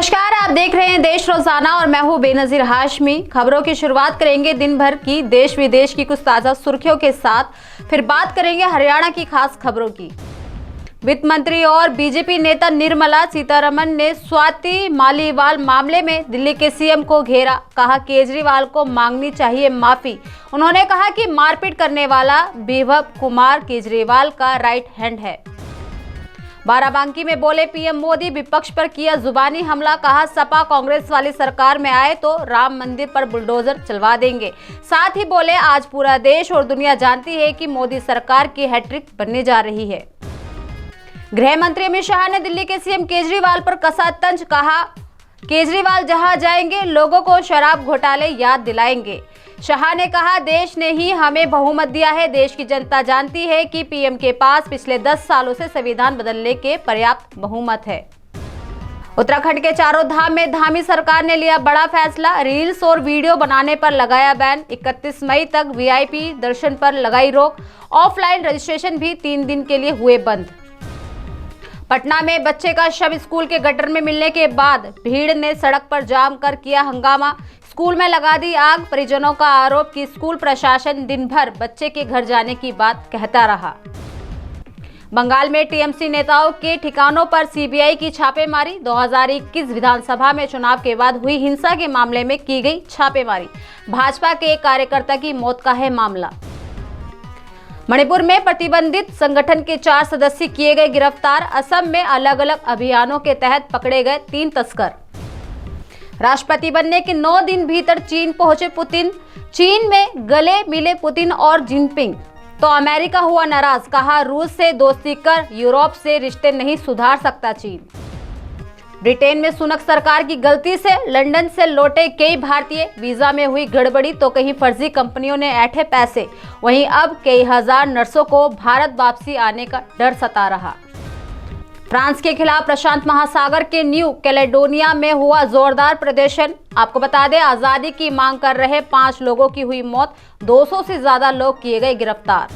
नमस्कार, आप देख रहे हैं देश रोजाना और मैं हूं बेनजीर हाशमी। खबरों की शुरुआत करेंगे दिन भर की देश विदेश की कुछ ताजा सुर्खियों के साथ, फिर बात करेंगे हरियाणा की खास खबरों की। वित्त मंत्री और बीजेपी नेता निर्मला सीतारमण ने स्वाति मालीवाल मामले में दिल्ली के सीएम को घेरा। कहा केजरीवाल को मांगनी चाहिए माफी। उन्होंने कहा कि मारपीट करने वाला विभव कुमार केजरीवाल का राइट हैंड है। बाराबंकी में बोले पीएम मोदी, विपक्ष पर किया जुबानी हमला। कहा सपा कांग्रेस वाली सरकार में आए तो राम मंदिर पर बुलडोजर चलवा देंगे। साथ ही बोले आज पूरा देश और दुनिया जानती है कि मोदी सरकार की हैट्रिक बनने जा रही है। गृह मंत्री अमित शाह ने दिल्ली के सीएम केजरीवाल पर कसा तंज। कहा केजरीवाल जहां जाएंगे लोगों को शराब घोटाले याद दिलाएंगे। शाह ने कहा देश ने ही हमें बहुमत दिया है। देश की जनता जानती है कि पीएम के पास पिछले 10 सालों से संविधान बदलने के पर्याप्त बहुमत है। उत्तराखंड के चारों धाम में धामी सरकार ने लिया बड़ा फैसला। रील्स और वीडियो बनाने पर लगाया बैन। 31 मई तक वीआईपी दर्शन पर लगाई रोक। ऑफलाइन रजिस्ट्रेशन भी 3 दिन के लिए हुए बंद। पटना में बच्चे का शव स्कूल के गटर में मिलने के बाद भीड़ ने सड़क पर जाम कर किया हंगामा। स्कूल में लगा दी आग। परिजनों का आरोप कि स्कूल प्रशासन दिन भर बच्चे के घर जाने की बात कहता रहा। बंगाल में टीएमसी नेताओं के ठिकानों पर सीबीआई की छापेमारी। 2021 विधानसभा में चुनाव के बाद हुई हिंसा के मामले में की गई छापेमारी। भाजपा के एक कार्यकर्ता की मौत का है मामला। मणिपुर में प्रतिबंधित संगठन के 4 सदस्य किए गए गिरफ्तार। असम में अलग अलग अभियानों के तहत पकड़े गए 3 तस्कर। राष्ट्रपति बनने के 9 दिन भीतर चीन पहुंचे पुतिन। चीन में गले मिले पुतिन और जिनपिंग, तो अमेरिका हुआ नाराज। कहा रूस से दोस्ती कर यूरोप से रिश्ते नहीं सुधार सकता चीन। ब्रिटेन में सुनक सरकार की गलती से लंदन से लौटे कई भारतीय। वीजा में हुई गड़बड़ी तो कहीं फर्जी कंपनियों ने ऐंठे पैसे। वहीं अब कई हजार नर्सों को भारत वापसी आने का डर सता रहा। फ्रांस के खिलाफ प्रशांत महासागर के न्यू कैलेडोनिया में हुआ जोरदार प्रदर्शन। आपको बता दें आजादी की मांग कर रहे 5 लोगों की हुई मौत। 200 से ज्यादा लोग किए गए गिरफ्तार।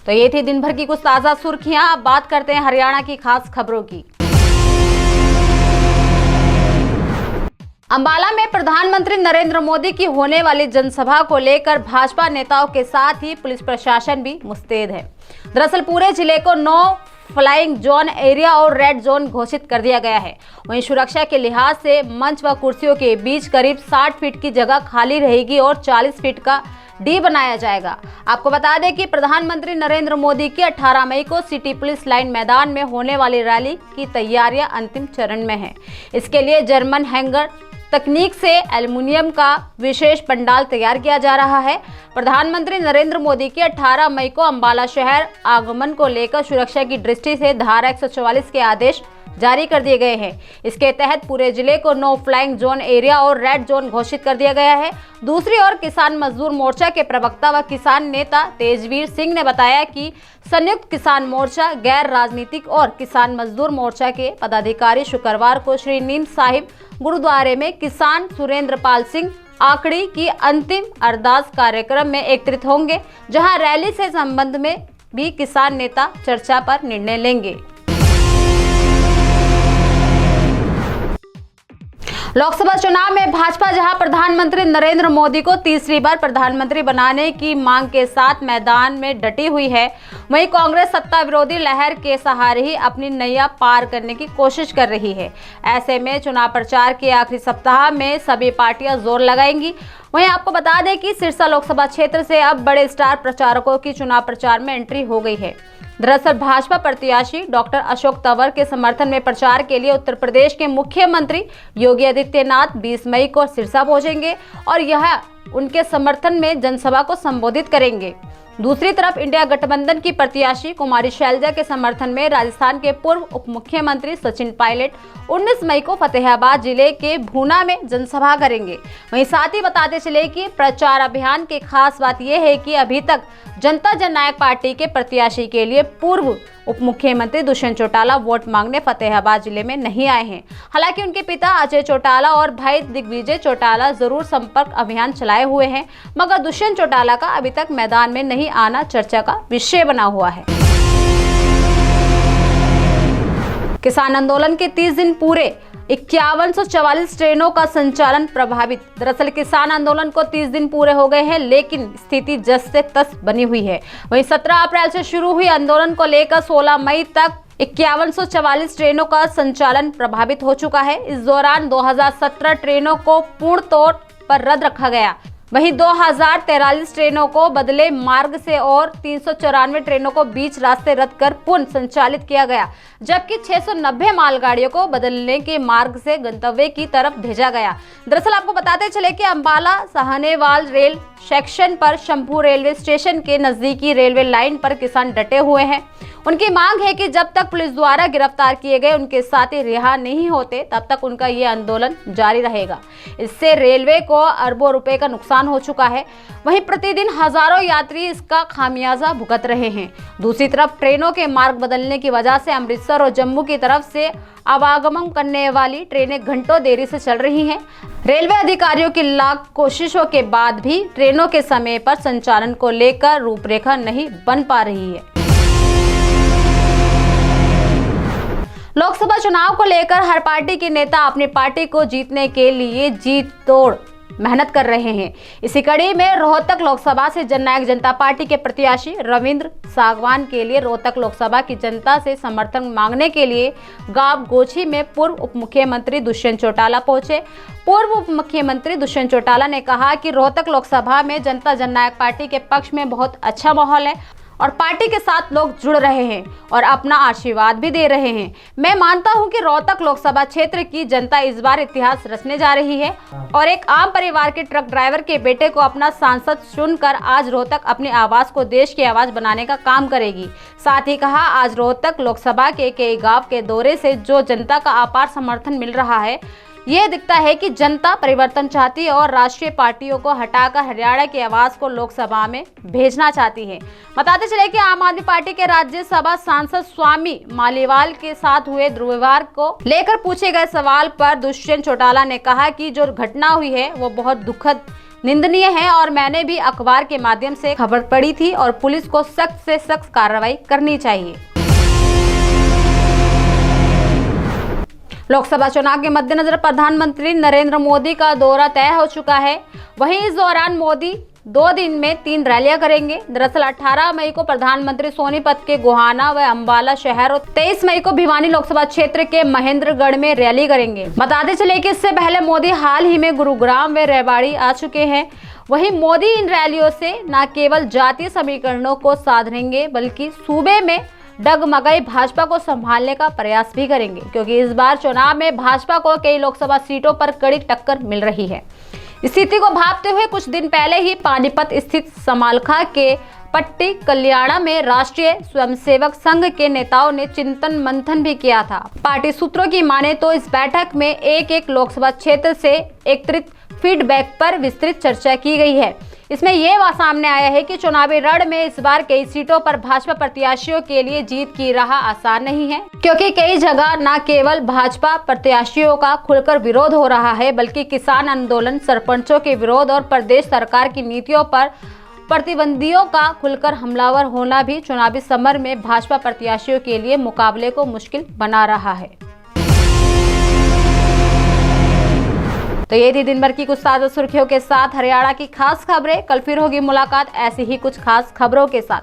तो ये थी दिन भर की कुछ ताजा सुर्खियां। अब बात करते हैं हरियाणा की खास खबरों की। अंबाला में प्रधानमंत्री नरेंद्र मोदी की होने वाली जनसभा को लेकर भाजपा नेताओं के साथ ही पुलिस प्रशासन भी मुस्तैद है। दरअसल पूरे जिले को नो फ्लाइंग जोन एरिया और रेड जोन घोषित कर दिया गया है। वहीं सुरक्षा के लिहाज से मंच व कुर्सियों के बीच करीब 60 फीट की जगह खाली रहेगी और 40 फीट का डी बनाया जाएगा। आपको बता दें कि प्रधानमंत्री नरेंद्र मोदी की 18 मई को सिटी पुलिस लाइन मैदान में होने वाली रैली की तैयारियां अंतिम चरण में है। इसके लिए जर्मन हैंगर तकनीक से एल्युमिनियम का विशेष पंडाल तैयार किया जा रहा है। प्रधानमंत्री नरेंद्र मोदी के 18 मई को अंबाला शहर आगमन को लेकर सुरक्षा की दृष्टि से धारा 144 के आदेश जारी कर दिए गए हैं। इसके तहत पूरे जिले को नो फ्लाइंग जोन एरिया और रेड जोन घोषित कर दिया गया है। दूसरी ओर किसान मजदूर मोर्चा के प्रवक्ता व किसान नेता तेजवीर सिंह ने बताया कि संयुक्त किसान मोर्चा, गैर राजनीतिक और किसान मजदूर मोर्चा के पदाधिकारी शुक्रवार को श्री नीम साहिब गुरुद्वारे में किसान सुरेंद्र पाल सिंह आकड़ी की अंतिम अरदास कार्यक्रम में एकत्रित होंगे, जहां रैली से संबंध में भी किसान नेता चर्चा पर निर्णय लेंगे। लोकसभा चुनाव में भाजपा जहां प्रधानमंत्री नरेंद्र मोदी को तीसरी बार प्रधानमंत्री बनाने की मांग के साथ मैदान में डटी हुई है, वहीं कांग्रेस सत्ता विरोधी लहर के सहारे ही अपनी नैया पार करने की कोशिश कर रही है। ऐसे में चुनाव प्रचार के आखिरी सप्ताह में सभी पार्टियां जोर लगाएंगी। वहीं आपको बता दें कि सिरसा लोकसभा क्षेत्र से अब बड़े स्टार प्रचारकों की चुनाव प्रचार में एंट्री हो गई है। दरअसल भाजपा प्रत्याशी डॉक्टर अशोक तंवर के समर्थन में प्रचार के लिए उत्तर प्रदेश के मुख्यमंत्री योगी आदित्यनाथ 20 मई को सिरसा पहुंचेंगे और यह उनके समर्थन में जनसभा को संबोधित करेंगे। दूसरी तरफ इंडिया गठबंधन की प्रत्याशी कुमारी शैलजा के समर्थन में राजस्थान के पूर्व उप मुख्यमंत्री सचिन पायलट 19 मई को फतेहाबाद जिले के भूना में जनसभा करेंगे। वहीं साथ ही बताते चले कि प्रचार अभियान की खास बात यह है कि अभी तक जनता जननायक पार्टी के प्रत्याशी के लिए पूर्व उप मुख्यमंत्री दुष्यंत चौटाला वोट मांगने फतेहाबाद जिले में नहीं आए हैं। हालांकि उनके पिता अजय चौटाला और भाई दिग्विजय चौटाला जरूर संपर्क अभियान चलाए हुए हैं, मगर दुष्यंत चौटाला का अभी तक मैदान में नहीं आना चर्चा का विषय बना हुआ है। किसान आंदोलन के 30 दिन पूरे। 5144 ट्रेनों का संचालन प्रभावित। दरअसल किसान आंदोलन को 30 दिन पूरे हो गए हैं, लेकिन स्थिति जस से तस बनी हुई है। वहीं 17 अप्रैल से शुरू हुई आंदोलन को लेकर 16 मई तक 5144 ट्रेनों का संचालन प्रभावित हो चुका है। इस दौरान 2017 ट्रेनों को पूर्ण तौर पर रद्द रखा गया। वहीं 2043 ट्रेनों को बदले मार्ग से और 394 ट्रेनों को बीच रास्ते रद्द कर पुनः संचालित किया गया, जबकि 690 मालगाड़ियों को बदलने के मार्ग से गंतव्य की तरफ भेजा गया। दरअसल आपको बताते चले कि अंबाला साहनेवाल रेल सेक्शन पर शंभू रेलवे स्टेशन के नजदीकी रेलवे लाइन पर किसान डटे हुए हैं। उनकी मांग है कि जब तक पुलिस द्वारा गिरफ्तार किए गए उनके साथी रिहा नहीं होते, तब तक उनका ये आंदोलन जारी रहेगा। इससे रेलवे को अरबों रुपए का नुकसान हो चुका है। वहीं प्रतिदिन हजारों यात्री इसका खामियाजा भुगत रहे हैं। दूसरी तरफ ट्रेनों के मार्ग बदलने की वजह से अमृतसर और जम्मू की तरफ से आवागमन करने वाली ट्रेनें घंटों देरी से चल रही हैं। रेलवे अधिकारियों की लाख कोशिशों के बाद भी ट्रेनों के समय पर संचालन को लेकर रूपरेखा नहीं बन पा रही है। लोकसभा चुनाव को लेकर हर पार्टी के नेता अपनी पार्टी को जीतने के लिए जी तोड़ मेहनत कर रहे हैं। इसी कड़ी में रोहतक लोकसभा से जननायक जनता पार्टी के प्रत्याशी रविंद्र सागवान के लिए रोहतक लोकसभा की जनता से समर्थन मांगने के लिए गांव गोछी में पूर्व उप मुख्यमंत्री दुष्यंत चौटाला पहुंचे। पूर्व उप मुख्यमंत्री दुष्यंत चौटाला ने कहा कि रोहतक लोकसभा में जनता जननायक पार्टी के पक्ष में बहुत अच्छा माहौल है और पार्टी के साथ लोग जुड़ रहे हैं और अपना आशीर्वाद भी दे रहे हैं। मैं मानता हूं कि रोहतक लोकसभा क्षेत्र की जनता इस बार इतिहास रचने जा रही है और एक आम परिवार के ट्रक ड्राइवर के बेटे को अपना सांसद चुनकर आज रोहतक अपनी आवाज को देश की आवाज बनाने का काम करेगी। साथ ही कहा, आज रोहतक लोकसभा के कई गांव के दौरे से जो जनता का अपार समर्थन मिल रहा है, ये दिखता है कि जनता परिवर्तन चाहती है और राष्ट्रीय पार्टियों को हटाकर हरियाणा की आवाज को लोकसभा में भेजना चाहती है। बताते चले कि आम आदमी पार्टी के राज्यसभा सांसद स्वामी मालीवाल के साथ हुए दुर्व्यवहार को लेकर पूछे गए सवाल पर दुष्यंत चौटाला ने कहा कि जो घटना हुई है वो बहुत दुखद निंदनीय है और मैंने भी अखबार के माध्यम से खबर पढ़ी थी और पुलिस को सख्त से सख्त कार्रवाई करनी चाहिए। लोकसभा चुनाव के मद्देनजर प्रधानमंत्री नरेंद्र मोदी का दौरा तय हो चुका है। वहीं इस दौरान मोदी 2 दिन में 3 रैलियां करेंगे। दरअसल 18 मई को प्रधानमंत्री सोनीपत के गोहाना व अंबाला शहर और 23 मई को भिवानी लोकसभा क्षेत्र के महेंद्रगढ़ में रैली करेंगे। बताते चले कि इससे पहले मोदी हाल ही में गुरुग्राम व रेवाड़ी आ चुके हैं। वहीं मोदी इन रैलियों से न केवल जातीय समीकरणों को साधेंगे बल्कि सूबे में डगमगाई भाजपा को संभालने का प्रयास भी करेंगे, क्योंकि इस बार चुनाव में भाजपा को कई लोकसभा सीटों पर कड़ी टक्कर मिल रही है। स्थिति को भांपते हुए कुछ दिन पहले ही पानीपत स्थित समालखा के पट्टी कल्याणा में राष्ट्रीय स्वयंसेवक संघ के नेताओं ने चिंतन मंथन भी किया था। पार्टी सूत्रों की माने तो इस बैठक में एक लोकसभा क्षेत्र से एकत्रित फीडबैक पर विस्तृत चर्चा की गई है। इसमें यह बात सामने आया है कि चुनावी रण में इस बार कई सीटों पर भाजपा प्रत्याशियों के लिए जीत की राह आसान नहीं है, क्योंकि कई जगह न केवल भाजपा प्रत्याशियों का खुलकर विरोध हो रहा है, बल्कि किसान आंदोलन, सरपंचों के विरोध और प्रदेश सरकार की नीतियों पर प्रतिबंधियों का खुलकर हमलावर होना भी चुनावी समर में भाजपा प्रत्याशियों के लिए मुकाबले को मुश्किल बना रहा है। तो ये थी दिन भर की कुछ ताजा सुर्खियों के साथ हरियाणा की खास खबरें। कल फिर होगी मुलाकात ऐसी ही कुछ खास खबरों के साथ।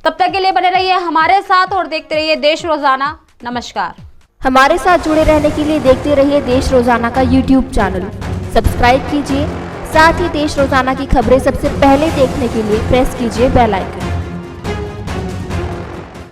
तब तक के लिए बने रहिए हमारे साथ और देखते रहिए देश रोजाना। नमस्कार। हमारे साथ जुड़े रहने के लिए देखते रहिए देश रोजाना का YouTube चैनल सब्सक्राइब कीजिए। साथ ही देश रोजाना की खबरें सबसे पहले देखने के लिए प्रेस कीजिए बेल आइकन।